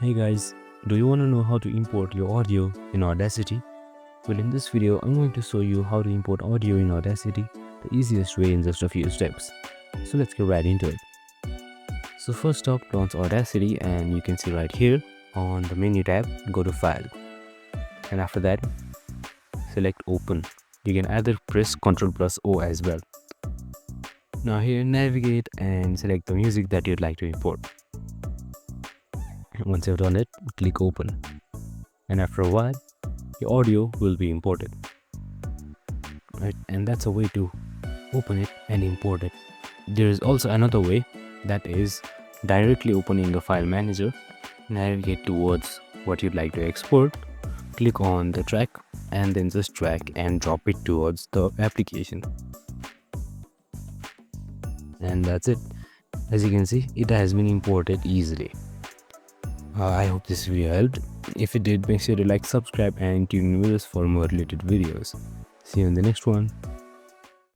Hey guys, do you want to know how to import your audio in Audacity? Well, in this video, I'm going to show you how to import audio in Audacity the easiest way in just a few steps. So let's get right into it. So first up, launch Audacity and you can see right here on the menu tab, go to File. And after that, select Open. You can either press Ctrl+O as well. Now here, navigate and select the music that you'd like to import. Once you've done it, click Open. And after a while, your audio will be imported. Right? And that's a way to open it and import it. There is also another way, that is directly opening the file manager, navigate towards what you'd like to export, click on the track and then just drag and drop it towards the application. And that's it. As you can see, it has been imported easily. I hope this video helped. If it did, make sure to like, subscribe and tune in with us for more related videos. See you in the next one.